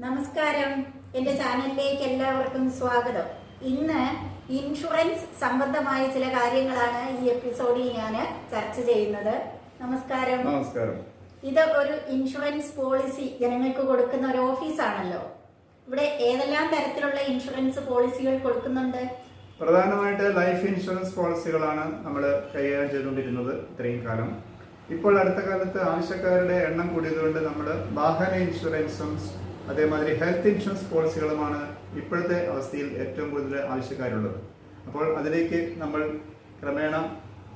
നമസ്കാരം, എൻ്റെ ചാനലിലേക്ക് എല്ലാവർക്കും സ്വാഗതം. ഇന്ന് ഇൻഷുറൻസ് സംബന്ധമായ ചില കാര്യങ്ങളാണ് ഈ എപ്പിസോഡിൽ ഞാൻ ചർച്ച ചെയ്യുന്നത്. നമസ്കാരം. നമസ്കാരം. ഇത് ഒരു ഇൻഷുറൻസ് പോളിസി ജനങ്ങൾക്ക് കൊടുക്കുന്ന ഒരു ഓഫീസാണല്ലോ. ഇവിടെ ഏതെല്ലാം തരത്തിലുള്ള ഇൻഷുറൻസ് പോളിസികൾ കൊടുക്കുന്നുണ്ട്? പ്രധാനമായിട്ട് ലൈഫ് ഇൻഷുറൻസ് പോളിസികളാണ് നമ്മൾ കൈകാര്യം ചെയ്തുകൊണ്ടിരുന്നത് ഇത്രയും കാലം. ഇപ്പോൾ അടുത്ത കാലത്ത് ആവശ്യക്കാരുടെ എണ്ണം കൂടിയതുകൊണ്ട് നമ്മൾ വാഹന ഇൻഷുറൻസും അതേമാതിരി ഹെൽത്ത് ഇൻഷുറൻസ് പോളിസികളുമാണ് ഇപ്പോഴത്തെ അവസ്ഥയിൽ ഏറ്റവും കൂടുതൽ ആവശ്യക്കാരുള്ളത്. അപ്പോൾ അതിലേക്ക് നമ്മൾ ക്രമേണ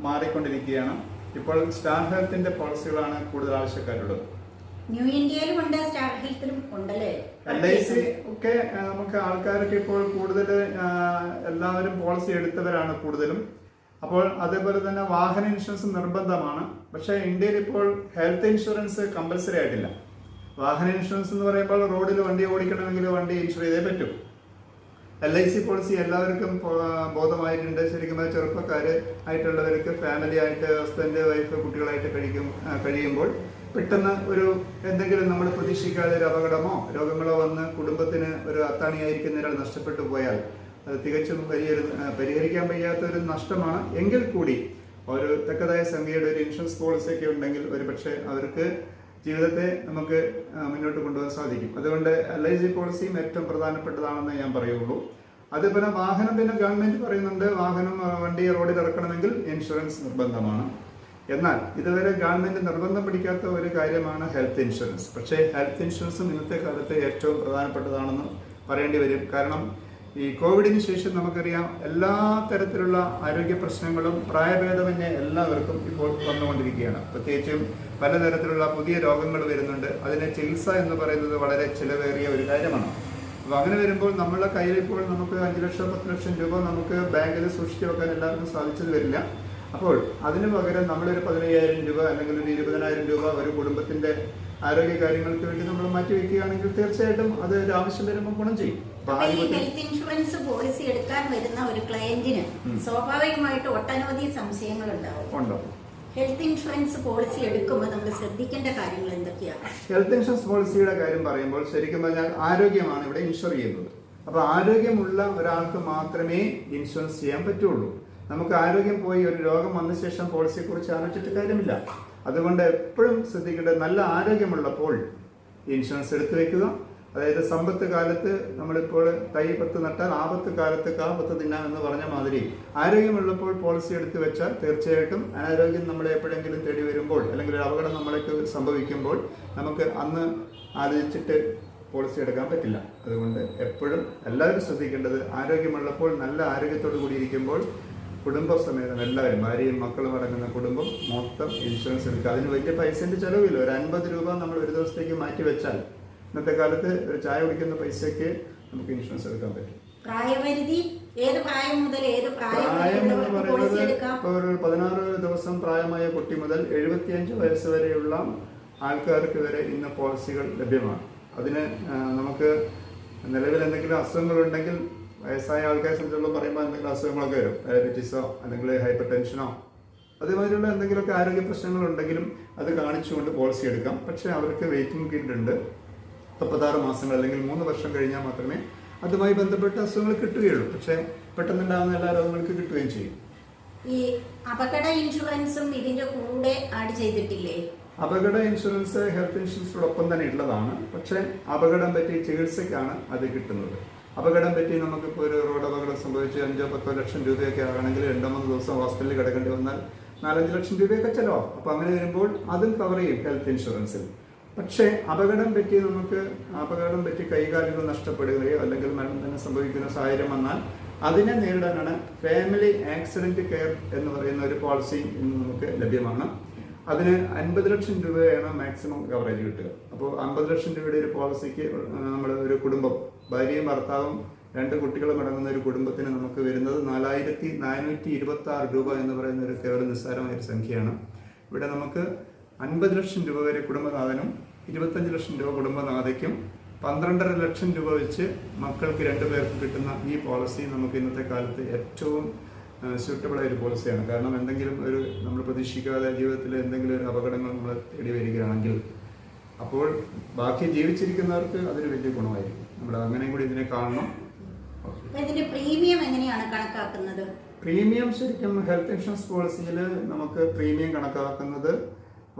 മാറിക്കൊണ്ടിരിക്കുകയാണ്. ഇപ്പോൾ സ്റ്റാർ ഹെൽത്തിന്റെ പോളിസികളാണ് കൂടുതൽ ആവശ്യക്കാരുള്ളത്. ന്യൂ ഇന്ത്യയിലും ഉണ്ട്, സ്റ്റാർ ഹെൽത്തിലും ഉണ്ടല്ലേ. LIC ഒക്കെ നമുക്ക് ആൾക്കാരൊക്കെ ഇപ്പോൾ കൂടുതൽ എല്ലാവരും പോളിസി എടുത്തവരാണ് കൂടുതലും. അപ്പോൾ അതേപോലെ തന്നെ വാഹന ഇൻഷുറൻസ് നിർബന്ധമാണ്. പക്ഷേ ഇന്ത്യയിൽ ഇപ്പോൾ ഹെൽത്ത് ഇൻഷുറൻസ് കമ്പൽസറി ആയിട്ടില്ല. വാഹന ഇൻഷുറൻസ് എന്ന് പറയുമ്പോൾ റോഡിൽ വണ്ടി ഓടിക്കണമെങ്കിൽ വണ്ടി ഇൻഷുർ ചെയ്തേ പറ്റൂ. LIC പോളിസി എല്ലാവർക്കും ബോധമായിട്ടുണ്ട്. ശരിക്കും ചെറുപ്പക്കാർ ആയിട്ടുള്ളവർക്ക് ഫാമിലി ആയിട്ട് ഹസ്ബൻഡ് വൈഫ് കുട്ടികളായിട്ട് കഴിയുമ്പോൾ പെട്ടെന്ന് എന്തെങ്കിലും നമ്മൾ പ്രതീക്ഷിക്കാതെ ഒരു അപകടമോ രോഗങ്ങളോ വന്ന് കുടുംബത്തിന് ഒരു അത്താണിയായിരിക്കുന്ന ഒരാൾ നഷ്ടപ്പെട്ടു പോയാൽ അത് തികച്ചും പരിഹരിക്കാൻ വയ്യാത്ത ഒരു നഷ്ടമാണ്. എങ്കിൽ കൂടി ഒരു തക്കതായ സംഖ്യയുടെ ഒരു ഇൻഷുറൻസ് പോളിസി ഒക്കെ ഉണ്ടെങ്കിൽ ഒരുപക്ഷെ അവർക്ക് ജീവിതത്തെ നമുക്ക് മുന്നോട്ട് കൊണ്ടുപോകാൻ സാധിക്കും. അതുകൊണ്ട് LIC പോളിസിയും ഏറ്റവും പ്രധാനപ്പെട്ടതാണെന്ന് ഞാൻ പറയുള്ളൂ. അതേപോലെ വാഹനം പിന്നെ ഗവൺമെന്റ് പറയുന്നുണ്ട്, വണ്ടി റോഡിൽ ഇറക്കണമെങ്കിൽ ഇൻഷുറൻസ് നിർബന്ധമാണ്. എന്നാൽ ഇതുവരെ ഗവൺമെന്റ് നിർബന്ധം പിടിക്കാത്ത ഒരു കാര്യമാണ് ഹെൽത്ത് ഇൻഷുറൻസ്. പക്ഷേ ഹെൽത്ത് ഇൻഷുറൻസും ഇന്നത്തെ കാലത്ത് ഏറ്റവും പ്രധാനപ്പെട്ടതാണെന്ന് പറയേണ്ടി വരും. കാരണം ഈ കോവിഡിന് ശേഷം നമുക്കറിയാം എല്ലാ തരത്തിലുള്ള ആരോഗ്യ പ്രശ്നങ്ങളും പ്രായഭേദമന്യേ എല്ലാവർക്കും ഇപ്പോൾ വന്നുകൊണ്ടിരിക്കുകയാണ്. പ്രത്യേകിച്ചും പലതരത്തിലുള്ള പുതിയ രോഗങ്ങൾ വരുന്നുണ്ട്. അതിന് ചികിത്സ എന്ന് പറയുന്നത് വളരെ ചിലവേറിയ ഒരു കാര്യമാണ്. അപ്പോൾ അങ്ങനെ വരുമ്പോൾ നമ്മളുടെ കയ്യിൽ ഇപ്പോൾ നമുക്ക് 5 ലക്ഷം 10 ലക്ഷം രൂപ നമുക്ക് ബാങ്കിൽ സൂക്ഷിച്ചു വെക്കാൻ എല്ലാവർക്കും സാധിച്ചത് വരില്ല. അപ്പോൾ അതിനു പകരം നമ്മളൊരു 15,000 രൂപ അല്ലെങ്കിൽ ഒരു 20,000 രൂപ ഒരു കുടുംബത്തിന്റെ ആരോഗ്യ കാര്യങ്ങൾക്ക് വേണ്ടി നമ്മൾ മാറ്റിവെക്കുകയാണെങ്കിൽ തീർച്ചയായിട്ടും അത് ഒരു ആവശ്യം വരുമ്പോൾ ഗുണം ചെയ്യും. ഹെൽത്ത് ഇൻഷുറൻസ് പോളിസി എടുക്കാൻ വരുന്ന ഒരു ക്ലയന്റിന് സ്വാഭാവികമായിട്ട് ഒട്ടനവധി സംശയങ്ങൾ ഉണ്ടാവും. ഹെൽത്ത് ഇൻഷുറൻസ് പോളിസി എടുക്കുമ്പോൾ നമ്മൾ ശ്രദ്ധിക്കേണ്ട കാര്യങ്ങൾ എന്തൊക്കെയാണ്? ഹെൽത്ത് ഇൻഷുറൻസ് പോളിസിയുടെ കാര്യം പറയുമ്പോൾ ശരിക്കും പറഞ്ഞാൽ ആരോഗ്യമാണ് ഇവിടെ ഇൻഷുർ ചെയ്യുന്നത്. അപ്പോൾ ആരോഗ്യമുള്ള ഒരാൾക്ക് മാത്രമേ ഇൻഷുറൻസ് ചെയ്യാൻ പറ്റുള്ളൂ. നമുക്ക് ആരോഗ്യം പോയി ഒരു രോഗം വന്ന ശേഷം പോളിസിയെ കുറിച്ച് ആലോചിച്ചിട്ട് കാര്യമില്ല. അതുകൊണ്ട് എപ്പോഴും ശ്രദ്ധിക്കേണ്ടത് നല്ല ആരോഗ്യമുള്ളപ്പോൾ ഇൻഷുറൻസ് എടുത്തു വെക്കുക. അതായത് സമ്പത്ത് കാലത്ത് നമ്മളിപ്പോൾ തൈ 10 നട്ടാൽ ആപത്ത് കാലത്ത് കാപത്ത് തിന്നാം എന്ന് പറഞ്ഞ മാതിരി ആരോഗ്യമുള്ളപ്പോൾ പോളിസി എടുത്തു വെച്ചാൽ തീർച്ചയായിട്ടും അനാരോഗ്യം നമ്മളെ എപ്പോഴെങ്കിലും തേടി വരുമ്പോൾ അല്ലെങ്കിൽ ഒരു അപകടം നമ്മളേക്ക് സംഭവിക്കുമ്പോൾ നമുക്ക് അന്ന് ആലോചിച്ചിട്ട് പോളിസി എടുക്കാൻ പറ്റില്ല. അതുകൊണ്ട് എപ്പോഴും എല്ലാവരും ശ്രദ്ധിക്കേണ്ടത് ആരോഗ്യമുള്ളപ്പോൾ നല്ല ആരോഗ്യത്തോടു കൂടി ഇരിക്കുമ്പോൾ കുടുംബസമേതം എല്ലാവരും ഭാര്യയും മക്കളും അടങ്ങുന്ന കുടുംബം മൊത്തം ഇൻഷുറൻസ് എടുക്കുക. അതിന് വലിയ പൈസേൻ്റെ ചിലവില്ല. ഒരു 50 രൂപ നമ്മൾ ഒരു ദിവസത്തേക്ക് മാറ്റി വെച്ചാൽ ഇന്നത്തെ കാലത്ത് ഒരു ചായ കുടിക്കുന്ന പൈസയ്ക്ക് നമുക്ക് ഇൻഷുറൻസ് എടുക്കാൻ പറ്റും. പ്രായപരിധി ഏത് പ്രായം മുതൽ ഏത് പ്രായം എന്ന് പറയുന്നത് ഇപ്പോൾ ഒരു 16 ദിവസം പ്രായമായ കുട്ടി മുതൽ 75 വയസ്സ് വരെയുള്ള ആൾക്കാർക്ക് വരെ ഇന്ന് പോളിസികൾ ലഭ്യമാണ്. അതിന് നമുക്ക് നിലവിൽ എന്തെങ്കിലും അസുഖങ്ങളുണ്ടെങ്കിൽ വയസ്സായ ആൾക്കാരെ സംബന്ധിച്ചുള്ള പറയുമ്പോൾ എന്തെങ്കിലും അസുഖങ്ങളൊക്കെ വരും, ഡയബറ്റീസോ അല്ലെങ്കിൽ ഹൈപ്പർ ടെൻഷനോ അതേമാതിരിയുള്ള എന്തെങ്കിലുമൊക്കെ ആരോഗ്യ പ്രശ്നങ്ങളുണ്ടെങ്കിലും അത് കാണിച്ചുകൊണ്ട് പോളിസി എടുക്കാം. പക്ഷേ അവർക്ക് വെയിറ്റിംഗ് പീരീഡ് ഉണ്ട്. 36 മാസങ്ങൾ അല്ലെങ്കിൽ 3 വർഷം കഴിഞ്ഞാൽ മാത്രമേ അതുമായി ബന്ധപ്പെട്ട അസുഖങ്ങൾ കിട്ടുകയുള്ളൂ. പക്ഷേ പെട്ടെന്നുണ്ടാകുന്ന എല്ലാ രോഗങ്ങൾക്ക് കിട്ടുകയും ചെയ്യും. ഈ അപകട ഇൻഷുറൻസും ഇതിന്റെ കൂടെ ആഡ് ചെയ്തിട്ടില്ലേ? അപകട ഇൻഷുറൻസ് ഹെൽത്ത് ഇൻഷുറൻസിനോടൊപ്പം തന്നെ ഉള്ളതാണ്. പക്ഷേ അപകടം പറ്റി ചികിത്സയ്ക്കാണ് അത് കിട്ടുന്നത്. അപകടം പറ്റി നമുക്കിപ്പോൾ ഒരു റോഡ് അപകടം സംഭവിച്ച് 5-10 ലക്ഷം രൂപയൊക്കെ ആണെങ്കിൽ 2-3 ദിവസം ഹോസ്പിറ്റലിൽ കിടക്കേണ്ടി വന്നാൽ 4-5 ലക്ഷം രൂപയൊക്കെ ചിലവാകും. അപ്പോൾ അങ്ങനെ വരുമ്പോൾ അതും കവർ ചെയ്യും ഹെൽത്ത് ഇൻഷുറൻസിൽ. പക്ഷേ അപകടം പറ്റി കൈകാലുകൾ നഷ്ടപ്പെടുകയോ അല്ലെങ്കിൽ മരണം തന്നെ സംഭവിക്കുന്ന സാഹചര്യം വന്നാൽ അതിനെ നേരിടാനാണ് ഫാമിലി ആക്സിഡന്റ് കെയർ എന്ന് പറയുന്ന ഒരു പോളിസി ഇന്ന് നമുക്ക് ലഭ്യമാണ്. അതിന് 50 ലക്ഷം രൂപയാണ് മാക്സിമം കവറേജ് കിട്ടുക. അപ്പോൾ 50 ലക്ഷം രൂപയുടെ ഒരു പോളിസിക്ക് നമ്മൾ ഒരു കുടുംബം ഭാര്യയും ഭർത്താവും 2 കുട്ടികളും അടങ്ങുന്ന ഒരു കുടുംബത്തിന് നമുക്ക് വരുന്നത് 4,426 രൂപ എന്ന് പറയുന്ന ഒരു കേവലം നിസ്സാരമായ ഒരു സംഖ്യയാണ്. ഇവിടെ നമുക്ക് 50 ലക്ഷം രൂപ വരെ കുടുംബനാഥനും 25 ലക്ഷം രൂപ കുടുംബനാഥയ്ക്കും 12.5 ലക്ഷം രൂപ വെച്ച് മക്കൾക്ക് 2 പേർക്ക് കിട്ടുന്ന ഈ പോളിസി നമുക്ക് ഇന്നത്തെ കാലത്ത് ഏറ്റവും സ്യൂട്ടബിൾ ആയ ഒരു പോളിസിയാണ്. കാരണം എന്തെങ്കിലും നമ്മൾ പ്രതീക്ഷിക്കാതെ ജീവിതത്തിൽ എന്തെങ്കിലും ഒരു അപകടങ്ങൾ നമ്മൾ തേടി വരികയാണെങ്കിൽ അപ്പോൾ ബാക്കി ജീവിച്ചിരിക്കുന്നവർക്ക് അതൊരു വലിയ ഗുണമായിരിക്കും. നമ്മൾ അങ്ങനെയും കൂടി ഇതിനെ കാണണം. ഇതിന്റെ പ്രീമിയം എങ്ങനെയാണ് കണക്കാക്കുന്നത്? പ്രീമിയം ശരിക്കും ഹെൽത്ത് ഇൻഷുറൻസ് പോളിസിയിൽ നമുക്ക് പ്രീമിയം കണക്കാക്കുന്നത്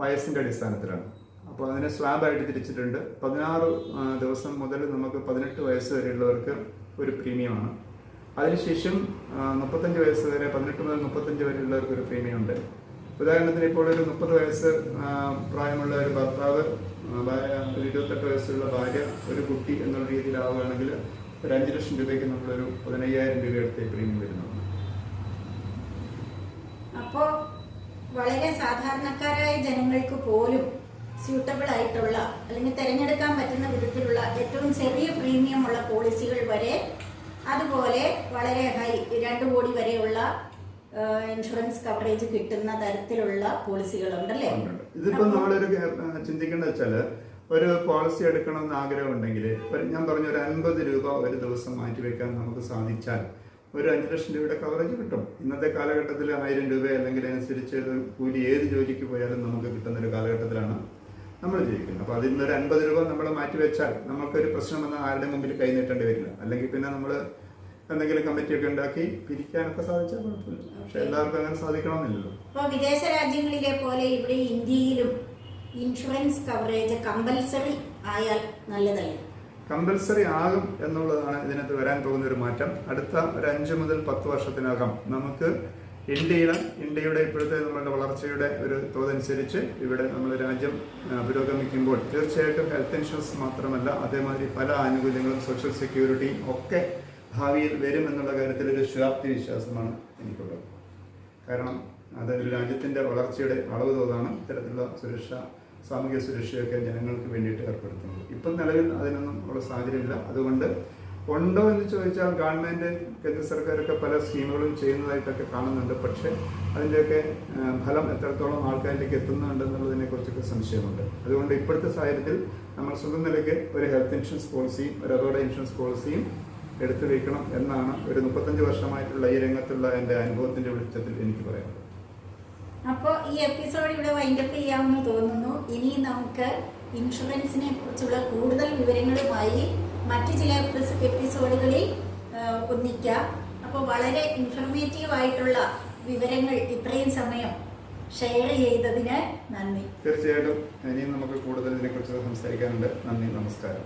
വയസ്സിന്റെ അടിസ്ഥാനത്തിലാണ്. അപ്പോൾ അതിനെ സ്ലാബായിട്ട് തിരിച്ചിട്ടുണ്ട്. 16 ദിവസം മുതൽ നമുക്ക് 18 വയസ്സ് വരെയുള്ളവർക്ക് ഒരു പ്രീമിയമാണ്. അതിനുശേഷം 35 വയസ്സ് വരെ, 18 മുതൽ 35 വരെയുള്ളവർക്ക് ഒരു പ്രീമിയം ഉണ്ട്. ഉദാഹരണത്തിന് ഇപ്പോൾ ഒരു 30 വയസ്സ് പ്രായമുള്ള ഒരു ഭർത്താവ്, ഒരു 28 വയസ്സുള്ള ഭാര്യ, ഒരു കുട്ടി എന്നുള്ള രീതിയിലാവുകയാണെങ്കിൽ ഒരു 5 ലക്ഷം രൂപയ്ക്ക് നമ്മളൊരു 15,000 രൂപ എടുത്ത് പ്രീമിയം വരുന്നതാണ്. അപ്പോൾ വളരെ സാധാരണക്കാരായ ജനങ്ങൾക്ക് പോലും സ്യൂട്ടബിൾ ആയിട്ടുള്ള അല്ലെങ്കിൽ തിരഞ്ഞെടുക്കാൻ പറ്റുന്ന വിധത്തിലുള്ള ഏറ്റവും ചെറിയ പ്രീമിയം ഉള്ള പോളിസികൾ വരെ, അതുപോലെ വളരെ ഹൈ 2 കോടി വരെയുള്ള ഇൻഷുറൻസ് കവറേജ് കിട്ടുന്ന തരത്തിലുള്ള പോളിസികളുണ്ടല്ലേ? ഇതിപ്പോ നമ്മളൊരു ചിന്തിക്കേണ്ട വെച്ചാല്, ഒരു പോളിസി എടുക്കണമെന്ന് ആഗ്രഹമുണ്ടെങ്കിൽ ഞാൻ പറഞ്ഞ ഒരു 50 രൂപ ഒരു ദിവസം മാറ്റിവെക്കാൻ നമുക്ക് സാധിച്ചാൽ ഒരു 5 ലക്ഷം രൂപയുടെ കവറേജ് കിട്ടും. ഇന്നത്തെ കാലഘട്ടത്തിൽ 1000 രൂപ അല്ലെങ്കിൽ അനുസരിച്ച് കൂലി ഏത് ജോലിക്ക് പോയാലും നമുക്ക് കിട്ടുന്ന ഒരു കാലഘട്ടത്തിലാണ് നമ്മൾ ജീവിക്കുന്നത്. അപ്പോൾ അതിൽ നിന്നൊരു 50 രൂപ നമ്മൾ മാറ്റിവെച്ചാൽ നമുക്കൊരു പ്രശ്നം വന്നാൽ ആരുടെ മുമ്പിൽ കൈ നീട്ടേണ്ടി വരില്ല. അല്ലെങ്കിൽ പിന്നെ നമ്മൾ എന്തെങ്കിലും കമ്മിറ്റിയൊക്കെ ഉണ്ടാക്കി പിരിക്കാനൊക്കെ സാധിച്ചാൽ കുഴപ്പമില്ല. പക്ഷെ എല്ലാവർക്കും അങ്ങനെ സാധിക്കണമെന്നില്ലല്ലോ. അപ്പോൾ വിദേശ രാജ്യങ്ങളിലെ പോലെ ഇവിടെ ഇന്ത്യയിലും ഇൻഷുറൻസ് കവറേജ് കമ്പൽസറി ആയാൽ നല്ലതല്ലേ? കമ്പൽസറി ആകും എന്നുള്ളതാണ് ഇതിനകത്ത് വരാൻ പോകുന്ന ഒരു മാറ്റം. അടുത്ത ഒരു 5 മുതൽ 10 വർഷത്തിനകം നമുക്ക് ഇന്ത്യയുടെ ഇപ്പോഴത്തെ നമ്മളുടെ വളർച്ചയുടെ ഒരു തോതനുസരിച്ച് ഇവിടെ നമ്മൾ രാജ്യം പുരോഗമിക്കുമ്പോൾ തീർച്ചയായിട്ടും ഹെൽത്ത് ഇൻഷുറൻസ് മാത്രമല്ല, അതേമാതിരി പല ആനുകൂല്യങ്ങളും സോഷ്യൽ സെക്യൂരിറ്റിയും ഒക്കെ ഭാവിയിൽ വരും എന്നുള്ള കാര്യത്തിൽ ഒരു ശുഭാപ്തി വിശ്വാസമാണ് എനിക്കുള്ളത്. കാരണം അത് ഒരു രാജ്യത്തിൻ്റെ വളർച്ചയുടെ അളവ് തോതാണ് ഇത്തരത്തിലുള്ള സാമൂഹിക സുരക്ഷയൊക്കെ ജനങ്ങൾക്ക് വേണ്ടിയിട്ട് ഏർപ്പെടുത്തുന്നത്. ഇപ്പം നിലവിൽ അതിനൊന്നും ഉള്ള സാഹചര്യമില്ല. അതുകൊണ്ട് ഉണ്ടോ എന്ന് ചോദിച്ചാൽ ഗവൺമെൻറ്, കേന്ദ്ര സർക്കാരൊക്കെ പല സ്കീമുകളും ചെയ്യുന്നതായിട്ടൊക്കെ കാണുന്നുണ്ട്. പക്ഷേ അതിൻ്റെയൊക്കെ ഫലം എത്രത്തോളം ആൾക്കാരിലേക്ക് എത്തുന്നുണ്ടെന്നുള്ളതിനെ കുറിച്ചൊക്കെ സംശയമുണ്ട്. അതുകൊണ്ട് ഇപ്പോഴത്തെ സാഹചര്യത്തിൽ നമ്മൾ സ്വന്തം നിലയ്ക്ക് ഒരു ഹെൽത്ത് ഇൻഷുറൻസ് പോളിസിയും ഒരു അപകട ഇൻഷുറൻസ് പോളിസിയും എടുത്തു വയ്ക്കണം എന്നാണ് ഒരു 35 വർഷമായിട്ടുള്ള ഈ രംഗത്തുള്ള എൻ്റെ അനുഭവത്തിൻ്റെ വെളിച്ചത്തിൽ എനിക്ക് പറയാനുള്ളത്. അപ്പോൾ ഈ എപ്പിസോഡ് ഇവിടെ വൈൻഡപ്പ് ചെയ്യാമെന്ന് തോന്നുന്നു. ഇനി നമുക്ക് ഇൻഷുറൻസിനെ കുറിച്ചുള്ള കൂടുതൽ വിവരങ്ങളുമായി മറ്റു ചില എപ്പിസോഡുകളിൽ ഒന്നിക്കാം. അപ്പോൾ വളരെ ഇൻഫർമേറ്റീവ് ആയിട്ടുള്ള വിവരങ്ങൾ ഇത്രയും സമയം ഷെയർ ചെയ്തതിന് നന്ദി. തീർച്ചയായിട്ടും ഇനിയും നമുക്ക് കൂടുതൽ ഇതിനെക്കുറിച്ച് സംസാരിക്കാനുണ്ട്. നന്ദി, നമസ്കാരം.